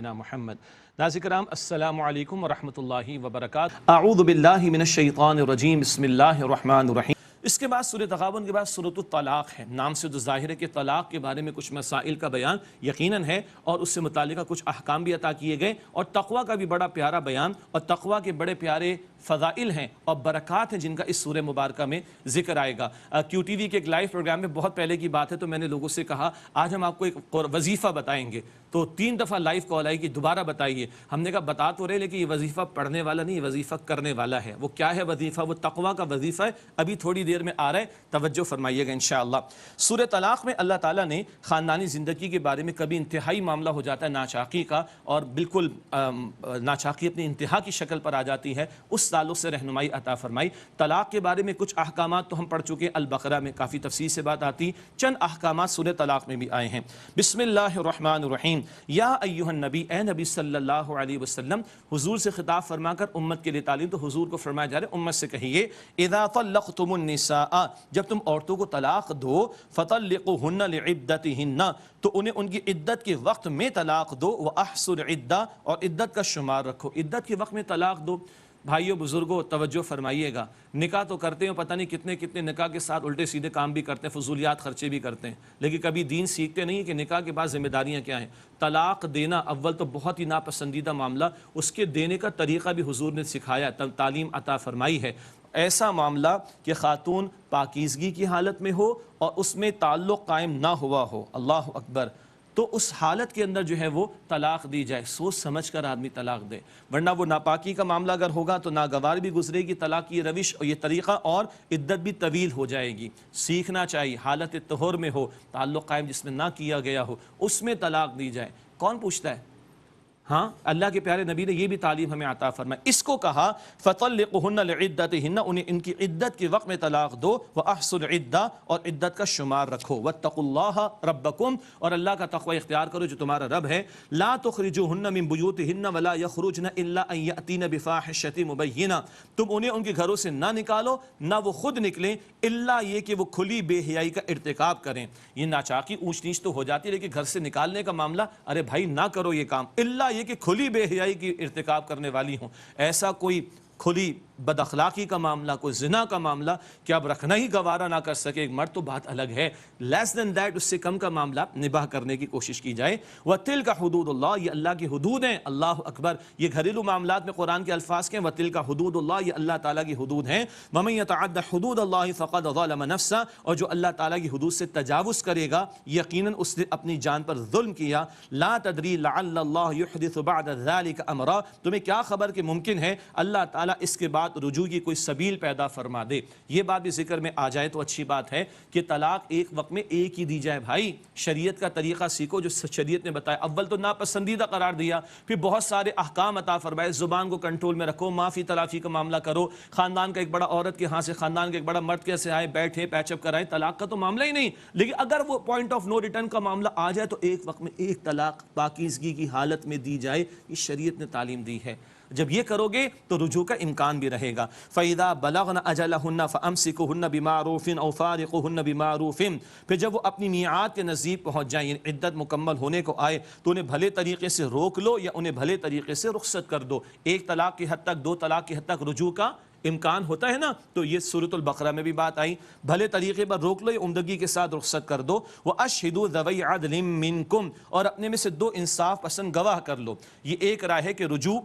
محمد ناظرین کرام السلام علیکم ورحمۃ اللہ وبرکاتہ۔ اعوذ باللہ من الشیطان الرجیم، بسم اللہ الرحمن الرحیم۔ اس کے بعد سورہ تغابن کے بعد سورۃ الطلاق ہے۔ نام سے تو ظاہر ہے کہ طلاق کے بارے میں کچھ مسائل کا بیان یقیناً ہے اور اس سے متعلقہ کچھ احکام بھی عطا کیے گئے اور تقویٰ کا بھی بڑا پیارا بیان اور تقویٰ کے بڑے پیارے فضائل ہیں اور برکات ہیں جن کا اس سورہ مبارکہ میں ذکر آئے گا۔ کیو ٹی وی کے ایک لائیو پروگرام میں بہت پہلے کی بات ہے تو میں نے لوگوں سے کہا آج ہم آپ کو ایک وظیفہ بتائیں گے، تو 3 دفعہ لائیو کال آئی کہ دوبارہ بتائیے۔ ہم نے کہا بتا تو رہے لیکن یہ وظیفہ پڑھنے والا نہیں، یہ وظیفہ کرنے والا ہے۔ وہ کیا ہے وظیفہ؟ وہ تقویٰ کا وظیفہ ہے، ابھی تھوڑی دیر میں آ رہا ہے، توجہ فرمائیے گا انشاءاللہ۔ سورہ طلاق میں اللہ تعالیٰ نے خاندانی زندگی کے بارے میں کبھی انتہائی معاملہ ہو جاتا ہے ناچاقی کا اور بالکل ناچاقی اپنی انتہا کی شکل پر آ جاتی ہے، اس تعلق سے رہنمائی عطا فرمائی۔ طلاق کے بارے میں کچھ احکامات تو ہم پڑھ چکے، البقرہ میں کافی تفصیل سے بات آتی، چند احکامات سورہ طلاق میں بھی آئے ہیں۔ بسم اللہ الرحمن الرحیم، یا ایھا النبی، اے نبی صلی اللہ علیہ وسلم، حضور سے خطاب فرما کر امت کے لیے تعلیم، تو حضور کو فرمایا جا رہا ہے امت سے کہیے اذا طلقتم النساء، جب تم عورتوں کو طلاق دو، فطلقوہن لعدتہن، تو انہیں ان کی عدت کے وقت میں طلاق دو، واحصوا العدہ، اور عدت کا شمار رکھو۔ عدت کے وقت میں طلاق دو، بھائیو بزرگوں توجہ فرمائیے گا، نکاح تو کرتے ہیں پتہ نہیں کتنے کتنے نکاح کے ساتھ الٹے سیدھے کام بھی کرتے ہیں، فضولیات خرچے بھی کرتے ہیں، لیکن کبھی دین سیکھتے نہیں کہ نکاح کے بعد ذمہ داریاں کیا ہیں۔ طلاق دینا اول تو بہت ہی ناپسندیدہ معاملہ، اس کے دینے کا طریقہ بھی حضور نے سکھایا، تعلیم عطا فرمائی ہے۔ ایسا معاملہ کہ خاتون پاکیزگی کی حالت میں ہو اور اس میں تعلق قائم نہ ہوا ہو، اللہ اکبر، تو اس حالت کے اندر جو ہے وہ طلاق دی جائے، سوچ سمجھ کر آدمی طلاق دے، ورنہ وہ ناپاکی کا معاملہ اگر ہوگا تو ناگوار بھی گزرے گی طلاق کی روش اور یہ طریقہ، اور عدت بھی طویل ہو جائے گی۔ سیکھنا چاہیے حالت طہور میں ہو، تعلق قائم جس میں نہ کیا گیا ہو، اس میں طلاق دی جائے۔ کون پوچھتا ہے؟ ہاں، اللہ کے پیارے نبی نے یہ بھی تعلیم ہمیں عطا فرمائی، اس کو کہا فطلقوہن لعدتہن، انہیں ان کی عدت کے وقت میں طلاق دو، واحصوا العدہ، اور عدت کا شمار رکھو، واتقوا اللہ ربکم، اور اللہ کا تقوی اختیار کرو جو تمہارا رب ہے، لا تخرجوہن من بیوتہن ولا یخرجن الا ان یاتین بفاحشۃ مبینہ، تم انہیں ان کے گھروں سے نہ نکالو، نہ وہ خود نکلیں، الا یہ کہ وہ کھلی بے حیائی کا ارتکاب کریں۔ یہ ناچاقی اونچ نیچ تو ہو جاتی ہے لیکن گھر سے نکالنے کا معاملہ، ارے بھائی نہ کرو یہ کام، الا یہ کہ کھلی بے حیائی کی ارتکاب کرنے والی ہوں۔ ایسا کوئی کھلی بد اخلاقی کا معاملہ، کوئی زنا کا معاملہ کہ اب رکھنا ہی گوارا نہ کر سکے ایک مرد تو بات الگ ہے، لیس دین دیٹ، اس سے کم کا معاملہ نباہ کرنے کی کوشش کی جائے۔ وَتِلْكَ حُدُودُ اللَّهِ، یہ اللہ کی حدود ہیں، اللہ اکبر، یہ گھریلو معاملات میں قرآن کے الفاظ کے ہیں، وَتِلْكَ حُدُودُ اللَّهِ، یہ اللہ تعالیٰ کی حدود ہیں۔ وَمَن يَتَعَدَّ حُدُودَ اللَّهِ فَقَدْ ظَلَمَ نَفْسَهُ، اور جو اللہ تعالیٰ کی حدود سے تجاوز کرے گا یقیناً اس نے اپنی جان پر ظلم کیا۔ لَا تَدْرِي لَعَلَّ اللَّهَ يُحْدِثُ بَعْدَ ذَلِكَ أَمْرًا، تمہیں کیا خبر کہ ممکن ہے اللہ تعالیٰ اس کے بعد رجوع کی کوئی سبیل پیدا فرما دے۔ یہ بات بھی ذکر میں آ جائے تو اچھی بات ہے کہ طلاق ایک وقت میں ایک ہی دی جائے۔ بھائی شریعت کا طریقہ سیکھو جو شریعت نے بتایا، اول تو ناپسندیدہ قرار دیا، پھر بہت سارے احکام عطا فرمائے، زبان کو کنٹرول میں رکھو، معافی تلافی کا معاملہ کرو، خاندان کا ایک بڑا عورت کے ہاں سے خاندان کا ایک بڑا مرد کیسے آئے، بیٹھے پیچ اپ کرائے، طلاق کا تو معاملہ ہی نہیں، لیکن اگر وہ پوائنٹ آف نو ریٹرن کا معاملہ آ جائے تو ایک وقت میں ایک طلاق پاکیزگی کی حالت میں دی جائے، یہ شریعت نے تعلیم دی ہے۔ جب یہ کرو گے تو رجوع کا امکان بھی رہے گا۔ فَإِذَا بَلَغْنَ أَجَلَهُنَّ فَأَمْسِكُوهُنَّ بِمَعْرُوفٍ أَوْ فَارِقُوهُنَّ بِمَعْرُوفٍ، پھر جب وہ اپنی میعاد کے نزدیک پہنچ جائیں، یعنی عدت مکمل ہونے کو آئے تو انہیں بھلے طریقے سے روک لو یا انہیں بھلے طریقے سے رخصت کر دو۔ ایک طلاق کی حد تک، 2 طلاق کی حد تک رجوع کا امکان ہوتا ہے نا، تو یہ سورۃ البقرہ میں بھی بات آئی، بھلے طریقے پر روک لو یا عمدگی کے ساتھ رخصت کر دو۔ وَأَشْهِدُوا ذَوَيْ عَدْلٍ مِّنْكُمْ، اور اپنے میں سے 2 انصاف پسند گواہ کر لو۔ یہ ایک رائے ہے کہ رجوع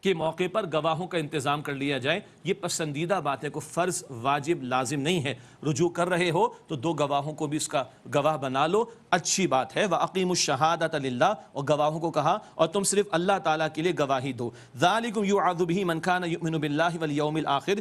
کے موقع پر گواہوں کا انتظام کر لیا جائے، یہ پسندیدہ بات ہے، کوئی فرض واجب لازم نہیں ہے۔ رجوع کر رہے ہو تو 2 گواہوں کو بھی اس کا گواہ بنا لو، اچھی بات ہے۔ وَأَقِيمُوا الشَّهَادَةَ لِلَّهِ، اور گواہوں کو کہا اور تم صرف اللہ تعالیٰ کے لیے گواہی دو۔ ذَلِكُمْ يُوعَظُ بِهِ مَنْ كَانَ يُؤْمِنُ بِاللَّهِ وَالْيَوْمِ الْآخِرِ،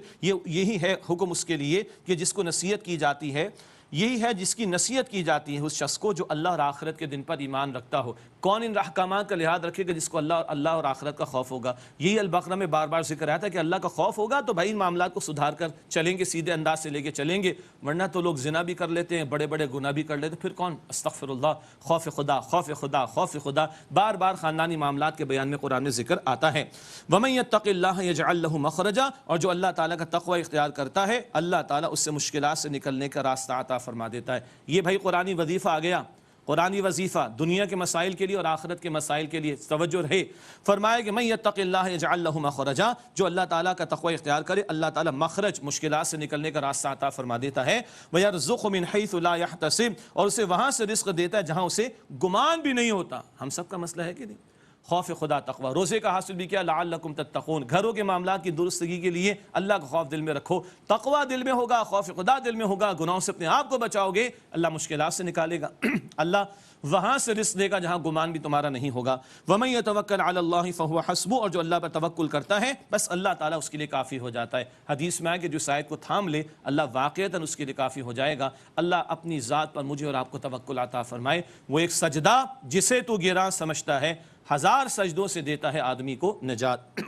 یہی ہے حکم اس کے لیے کہ جس کو نصیحت کی جاتی ہے، یہی ہے جس کی نصیحت کی جاتی ہے اس شخص کو جو اللہ اور آخرت کے دن پر ایمان رکھتا ہو۔ کون ان احکامات کا لحاظ رکھے گا؟ جس کو اللہ اور آخرت کا خوف ہوگا۔ یہی البقرہ میں بار بار ذکر آیا تھا کہ اللہ کا خوف ہوگا تو بھائی ان معاملات کو سدھار کر چلیں گے، سیدھے انداز سے لے کے چلیں گے، ورنہ تو لوگ زنا بھی کر لیتے ہیں، بڑے بڑے گناہ بھی کر لیتے ہیں، پھر کون؟ استغفر اللہ، خوف خدا، خوف خدا، خوف خدا، بار بار خاندانی معاملات کے بیان میں قرآن میں ذکر آتا ہے۔ وَمَن يَتَّقِ اللَّهَ يَجْعَل لَّهُ مَخْرَجًا، اور جو اللہ تعالیٰ کا تقوی اختیار کرتا ہے اللہ تعالیٰ اس سے مشکلات سے نکلنے کا راستہ عطا فرما دیتا ہے۔ یہ بھائی قرآنی وظیفہ آ گیا، قرآنی وظیفہ دنیا کے مسائل کے لیے اور آخرت کے مسائل کے لیے توجہ رہے۔ فرمایا کہ من یتق اللہ یجعل لہ مخرجا، جو اللہ تعالیٰ کا تقوی اختیار کرے اللہ تعالیٰ مخرج، مشکلات سے نکلنے کا راستہ عطا فرما دیتا ہے۔ وَيَرْزُقُ مِنْ حَيْثُ لَا يَحْتَسِبُ، اور اسے وہاں سے رزق دیتا ہے جہاں اسے گمان بھی نہیں ہوتا۔ ہم سب کا مسئلہ ہے کہ نہیں؟ خوف خدا، تقوی، روزے کا حاصل بھی کیا؟ لعلکم تتقون، گھروں کے معاملات کی درستگی کے لیے اللہ کا خوف دل میں رکھو، تقوی دل میں ہوگا، خوف خدا دل میں ہوگا، گناہوں سے اپنے آپ کو بچاؤ گے، اللہ مشکلات سے نکالے گا، اللہ وہاں سے رزق دے گا جہاں گمان بھی تمہارا نہیں ہوگا۔ وَمَن يَتَوَكَّلْ عَلَى اللَّهِ فَهُوَ حَسْبُهُ، اور جو اللہ پر توکل کرتا ہے بس اللہ تعالیٰ اس کے لیے کافی ہو جاتا ہے۔ حدیث میں ہے کہ جو اس آیت کو تھام لے اللہ واقعتاً اس کے لیے کافی ہو جائے گا۔ اللہ اپنی ذات پر مجھے اور آپ کو توکل عطا فرمائے۔ وہ ایک سجدہ جسے تو گراں سمجھتا ہے 1000 سجدوں سے دیتا ہے آدمی کو نجات۔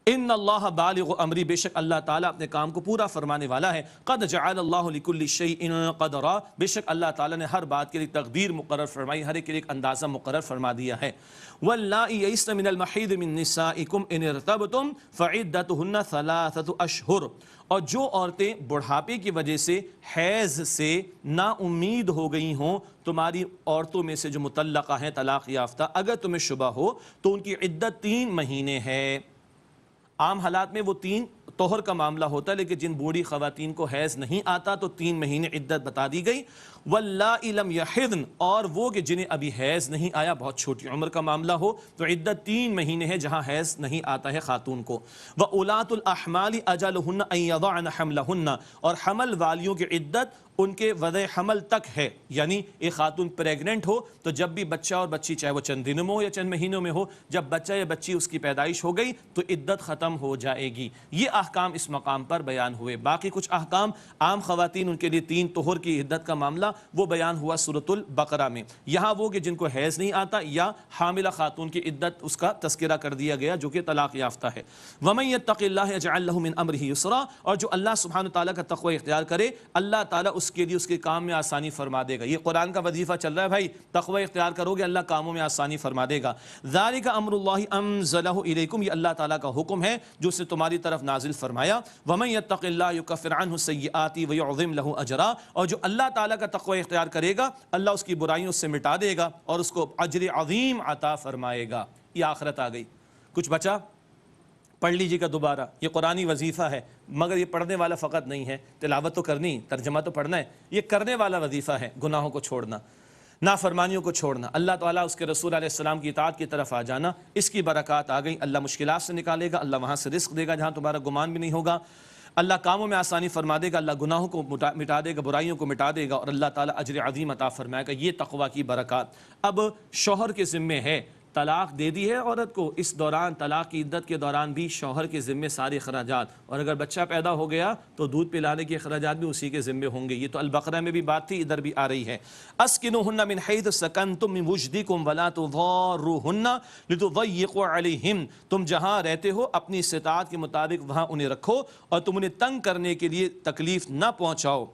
ان اللہ بالغ امری، بے شک اللہ تعالیٰ اپنے کام کو پورا فرمانے والا ہے۔ قد جعل اللہ لکل شیء قدرا، بے شک اللہ تعالیٰ نے ہر بات کے لیے تقدیر مقرر فرمائی، ہر ایک کے لیے ایک اندازہ مقرر فرما دیا ہے۔ واللائی یئسن من المحیض من نسائکم ان ارتبتم فعدتہن 3 اشہر، اور جو عورتیں بڑھاپے کی وجہ سے حیض سے نا امید ہو گئی ہوں تمہاری عورتوں میں سے جو مطلقہ ہیں طلاق یافتہ، اگر تمہیں شبہ ہو تو ان کی عدت 3 مہینے ہے۔ عام حالات میں وہ 3 طہر کا معاملہ ہوتا ہے، لیکن جن بوڑھی خواتین کو حیض نہیں آتا تو 3 مہینے عدت بتا دی گئی۔ واللائی لم یحضن، اور وہ کہ جنہیں ابھی حیض نہیں آیا، بہت چھوٹی عمر کا معاملہ ہو تو عدت 3 مہینے ہے جہاں حیض نہیں آتا ہے خاتون کو۔ وَأُولَاتُ الْأَحْمَالِ أَجَلُهُنَّ أَن يَضَعْنَ حَمْلَهُنَّ، اور حمل والیوں کی عدت ان کے وضع حمل تک ہے، یعنی ایک خاتون پریگننٹ ہو تو جب بھی بچہ اور بچی چاہے وہ چند دنوں میں ہو یا چند مہینوں میں ہو، جب بچہ یا بچی اس کی پیدائش ہو گئی تو عدت ختم ہو جائے گی۔ یہ احکام اس مقام پر بیان ہوئے۔ باقی کچھ احکام عام خواتین ان کے لیے 3 طہر کی عدت کا معاملہ وہ بیان ہوا سورۃ البقرہ میں۔ یہاں وہ کہ جن کو حیض نہیں آتا یا حاملہ خاتون کی عدت اس کا تذکرہ کر دیا گیا جو کہ طلاق یافتہ ہے۔ وَمَن يَتَّقِ اللَّهَ يَجْعَل لَّهُ مِنْ أَمْرِهِ يُسْرًا، اور جو اللہ سبحانہ تعالیٰ کا تقوی اختیار کرے اللہ تعالیٰ اس کے لیے اس کے کام میں آسانی فرما دے گا۔ یہ قرآن کا وظیفہ چل رہا ہے بھائی، تقوی اختیار کرو گے اللہ کاموں میں آسانی فرما دے گا۔ ذَلِكَ أَمْرُ اللَّهِ أَنزَلَهُ إِلَيْكُمْ، یہ اللہ تعالیٰ کا حکم ہے جو اسے تمہاری طرف نازل فرمایا۔ وَمَن يَتَّقِ اللَّهَ يُكَفِّرْ عَنْهُ السَّيِّئَاتِ وَيُعْظِمْ لَهُ أَجْرًا، اور جو اللہ تعالیٰ کا تقوی اختیار کرے گا اللہ اس کی برائیوں سے مٹا دے گا اور اس کو اجر عظیم عطا فرمائے گا۔ یہ آخرت آ گئی۔ کچھ بچا؟ پڑھ لیجیے گا دوبارہ، یہ قرآنی وظیفہ ہے، مگر یہ پڑھنے والا فقط نہیں ہے، تلاوت تو کرنی، ترجمہ تو پڑھنا ہے، یہ کرنے والا وظیفہ ہے، گناہوں کو چھوڑنا، نافرمانیوں کو چھوڑنا، اللہ تعالیٰ اس کے رسول علیہ السلام کی اطاعت کی طرف آ جانا، اس کی برکات آ گئی۔ اللہ مشکلات سے نکالے گا، اللہ وہاں سے رزق دے گا جہاں تمہارا گمان بھی نہیں ہوگا، اللہ کاموں میں آسانی فرما دے گا، اللہ گناہوں کو مٹا دے گا، برائیوں کو مٹا دے گا، اور اللہ تعالیٰ اجر عظیم عطا فرمائے گا۔ یہ تقوی کی برکات۔ اب شوہر کے ذمے ہے، طلاق دے دی ہے عورت کو، اس دوران طلاق کی عدت کے دوران بھی شوہر کے ذمے سارے اخراجات، اور اگر بچہ پیدا ہو گیا تو دودھ پلانے کے اخراجات بھی اسی کے ذمے ہوں گے۔ یہ تو البقرہ میں بھی بات تھی، ادھر بھی آ رہی ہے۔ اسکنوہن من حیث سکنتم من وجدکم ولا تضاروہن لتضیقوا علیہم، تم جہاں رہتے ہو اپنی استطاعت کے مطابق وہاں انہیں رکھو اور تم انہیں تنگ کرنے کے لیے تکلیف نہ پہنچاؤ۔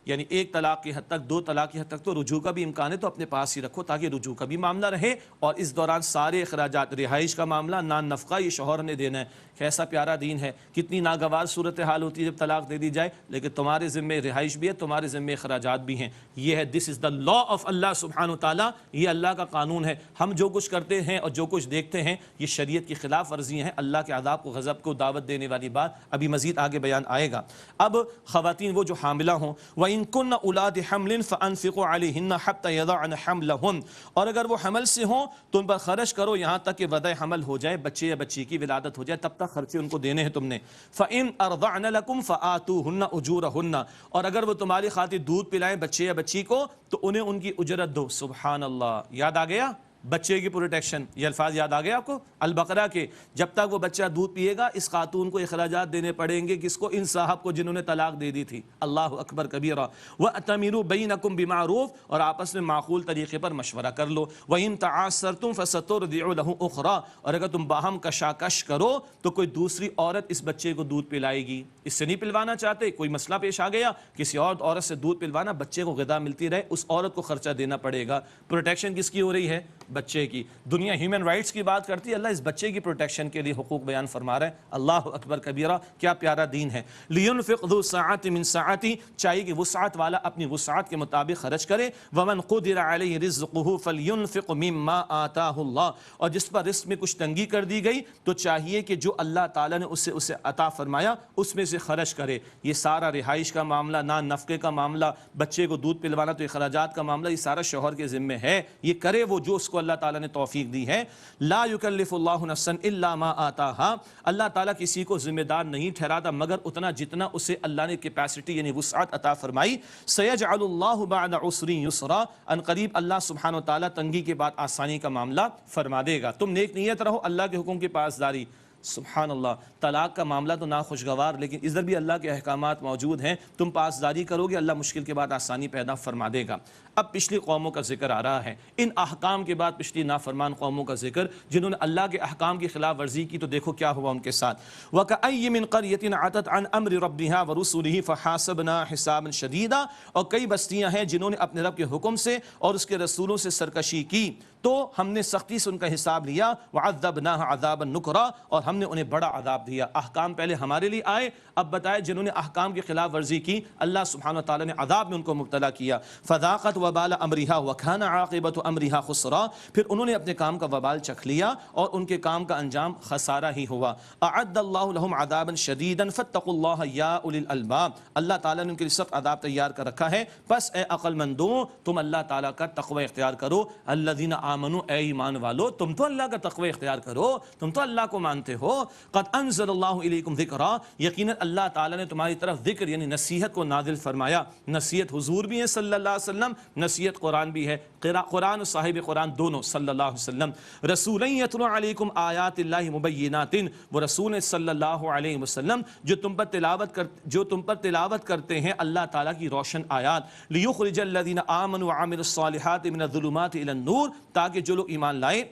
یعنی 1 طلاق کی حد تک، 2 طلاق کی حد تک تو رجوع کا بھی امکان ہے تو اپنے پاس ہی رکھو تاکہ رجوع کا بھی معاملہ رہے، اور اس دوران سارے اخراجات، رہائش کا معاملہ، نان نفقہ یہ شوہر نے دینا ہے۔ کیسا پیارا دین ہے، کتنی ناگوار صورتحال ہوتی ہے جب طلاق دے دی جائے، لیکن تمہارے ذمے رہائش بھی ہے، تمہارے ذمے اخراجات بھی ہیں۔ یہ ہے دس از دا لا آف اللہ سبحانہ وتعالیٰ، یہ اللہ کا قانون ہے۔ ہم جو کچھ کرتے ہیں اور جو کچھ دیکھتے ہیں یہ شریعت کی خلاف ورزیاں ہیں، اللہ کے عذاب کو، غضب کو دعوت دینے والی بات ابھی مزید آگے بیان آئے گا۔ اب خواتین وہ جو حاملہ ہوں، وَإِن كُنَّ أُولَاتِ حَمْلٍ فَأَنفِقُوا عَلَيْهِنَّ حَتَّى يَضَعْنَ حَمْلَهُنَّ، اور اگر وہ حمل سے ہوں تو ان پر خرچ کرو یہاں تک کہ وضع حمل ہو جائے، بچے یا بچی کی ولادت ہو جائے، تب تک خرچے ان کو دینے ہیں تم نے۔ فَإِنْ أَرْضَعْنَ لَكُمْ فَآتُوهُنَّ أُجُورَهُنَّ، اور اگر وہ تمہاری خاطر دودھ پلائیں بچے یا بچی کو تو انہیں ان کی اجرت دو۔ سبحان اللہ، یاد آ گیا بچے کی پروٹیکشن، یہ الفاظ یاد آ گیا آپ کو البقرہ کے؟ جب تک وہ بچہ دودھ پیے گا اس خاتون کو اخراجات دینے پڑیں گے، کس کو؟ ان صاحب کو جنہوں نے طلاق دے دی تھی۔ اللہ اکبر کبیرہ۔ وَأَتَمِرُوا بَيْنَكُمْ بِمَعْرُوفٍ، اور آپس میں معقول طریقے پر مشورہ کر لو۔ وَإِن تَعَاسَرْتُمْ فَسَتُرْضِعُ لَهُ أُخْرَىٰ، اور اگر تم باہم کشاکش کرو تو کوئی دوسری عورت اس بچے کو دودھ پلائے گی۔ اس سے نہیں پلوانا چاہتے، کوئی مسئلہ پیش آ گیا، کسی اور عورت سے دودھ پلوانا، بچے کو غذا ملتی رہے، اس عورت کو خرچہ دینا پڑے گا۔ پروٹیکشن کس کی ہو رہی ہے؟ بچے کی. دنیا ہیومن رائٹس کی بات کرتی ہے, اللہ اس بچے کی پروٹیکشن کے لیے حقوق بیان فرما رہا ہے. اللہ اکبر کبیرہ, کیا پیارا دین ہے. لینفق ذو سعۃ من سعتی, چاہیے کہ وسعت والا اپنی وسعت کے مطابق خرچ کرے. ومن قدر علیہ رزقہ فلینفق مما آتاہ اللہ, اور جس پر رزق میں کچھ تنگی کر دی گئی تو چاہیے کہ جو اللہ تعالیٰ نے اسے عطا فرمایا اس میں سے خرچ کرے. یہ سارا رہائش کا معاملہ, نان نفقے کا معاملہ, بچے کو دودھ پلوانا تو اخراجات کا معاملہ, یہ سارا شوہر کے ذمہ ہے. یہ کرے وہ جو اس کو اللہ تعالیٰ نے توفیق دی ہے. لا یکلف اللہ نفسا الا ما آتاہا, اللہ تعالیٰ کسی کو ذمہ دار نہیں ٹھہراتا مگر اتنا جتنا اسے اللہ نے کیپیسٹی یعنی وسعت عطا فرمائی. سیجعل اللہ بعد عسر یسرا, ان قریب اللہ سبحانہ و تعالیٰ تنگی کے بعد آسانی کا معاملہ فرما دے گا. تم نیک نیت رہو, اللہ کے حکم کی پاسداری. سبحان اللہ, طلاق کا معاملہ تو ناخوشگوار, لیکن ادھر بھی اللہ کے احکامات موجود ہیں. تم پاسداری کرو گے, اللہ مشکل کے بعد آسانی پیدا فرما دے گا. اب پچھلی قوموں کا ذکر آ رہا ہے. ان احکام کے بعد پچھلی نافرمان قوموں کا ذکر جنہوں نے اللہ کے احکام کی خلاف ورزی کی, تو دیکھو کیا ہوا ان کے ساتھ. وَكَأَيٍّ مِّن قَرْيَةٍ عَتَتْ عَنْ أَمْرِ رَبِّهَا وَرُسُلِهِ فَحَاسَبْنَا حِسَابًا شَدِيدًا, اور کئی بستیاں ہیں جنہوں نے اپنے رب کے حکم سے اور اس کے رسولوں سے سرکشی کی تو ہم نے سختی سے ان کا حساب لیا. وَعَذَّبْنَاهَا عَذَابًا نُكْرًا, اور ہم نے انہیں بڑا عذاب دیا. احکام پہلے ہمارے لیے آئے, اب بتائے جنہوں نے احکام کی خلاف ورزی کی اللہ سبحانہ و تعالیٰ نے عذاب میں ان کو مبتلا کیا. فَذَاقَتْ وَبَالَ أَمْرِهَا وَكَانَ عَاقِبَةُ أَمْرِهَا خُسْرًا, پھر انہوں نے اپنے کام کا وبال چکھ لیا اور ان کے کام کا انجام خسارہ ہی ہوا. أَعَدَّ اللَّهُ لَهُمْ عَذَابًا شَدِيدًا فَاتَّقُوا اللَّهَ يَا أُولِي الْأَلْبَابِ, اللہ تعالیٰ نے ان کے لیے سخت عذاب تیار کر رکھا ہے, بس اے عقل مندوں تم اللہ تعالیٰ کا تقوی اختیار کرو. الذین آمنوا, اے ایمان والو تم تو اللہ کا تقوی اختیار کرو, تم تو اللہ کو مانتے ہو. قد انزل اللہ الیکم ذکرا, یقیناً اللہ تعالیٰ نے تمہاری طرف ذکر یعنی نصیحت کو نازل فرمایا. نصیحت حضور بھی ہیں صلی اللہ علیہ وسلم, نصیحت قرآن بھی ہے, قرآن و صاحب قرآن دونوں صلی اللہ علیہ وسلم. رسولا یتلو علیکم آیات اللہ مبینات, وہ رسول صلی اللہ علیہ وسلم جو تم پر تلاوت کرتے ہیں اللہ تعالیٰ کی روشن آیات. لیخرج الذین آمنوا وعملوا الصالحات من الظلمات الی النور, تاکہ جو لوگ ایمان لائے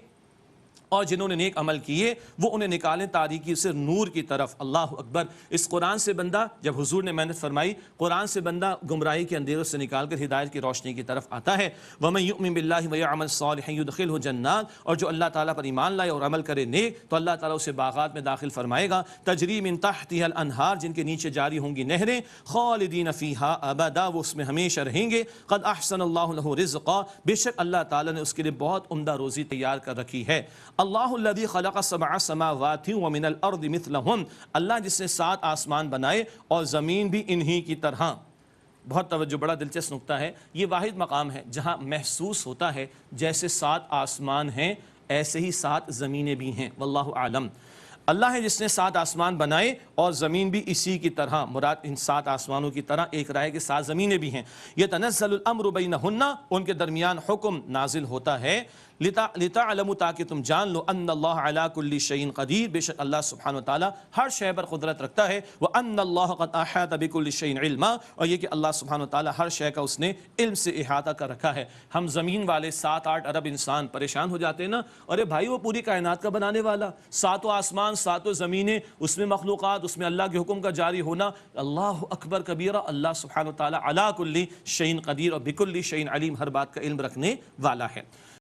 اور جنہوں نے نیک عمل کیے وہ انہیں نکالیں تاریکی سے نور کی طرف. اللہ اکبر. اس قرآن سے بندہ, جب حضور نے محنت فرمائی, قرآن سے بندہ گمراہی کے اندھیروں سے نکال کر ہدایت کی روشنی کی طرف آتا ہے. وَمَن يُؤْمِن بِاللَّهِ وَيَعْمَلْ صَالِحًا يُدْخِلْهُ جَنَّاتٍ, اور جو اللہ تعالیٰ پر ایمان لائے اور عمل کرے نیک تو اللہ تعالیٰ اسے باغات میں داخل فرمائے گا. تجری من تحتها الانہار, جن کے نیچے جاری ہوں گی نہریں. خالدین فیہا ابدا, وہ اس میں ہمیشہ رہیں گے. قد احسن اللہ لہ رزقا, بے شک اللہ تعالیٰ نے اس کے لیے بہت عمدہ روزی تیار کر رکھی ہے. اللہ الذی خلق سبع سماوات ومن الارض مثلہن, اللہ جس نے 7 آسمان بنائے اور زمین بھی انہی کی طرح. بہت توجہ, بڑا دلچسپ نقطہ ہے. یہ واحد مقام ہے جہاں محسوس ہوتا ہے جیسے 7 آسمان ہیں ایسے ہی 7 زمینیں بھی ہیں. واللہ اعلم. اللہ ہے جس نے 7 آسمان بنائے اور زمین بھی اسی کی طرح, مراد ان 7 آسمانوں کی طرح ایک رائے کے 7 زمینیں بھی ہیں. یتنزل الامر بینہن, ان کے درمیان حکم نازل ہوتا ہے. لتعلموا, تاکہ تم جان لو, ان اللہ علی کل شیء قدیر, بے شک اللہ سبحانہ وتعالی ہر شے پر قدرت رکھتا ہے. وان اللہ قد احاط بکل شیء علما, اور یہ کہ اللہ سبحانہ وتعالی ہر شے کا اس نے علم سے احاطہ کر رکھا ہے. ہم زمین والے 7-8 ارب انسان پریشان ہو جاتے ہیں نا, ارے بھائی وہ پوری کائنات کا بنانے والا, 7 آسمان 7 زمینیں, اس میں مخلوقات, اس میں اللہ کے حکم کا جاری ہونا. اللہ اکبر کبیرہ, اللہ سبحانہ وتعالی علی کل شیء قدیر اور بکل شیء علیم, ہر بات کا علم رکھنے والا ہے.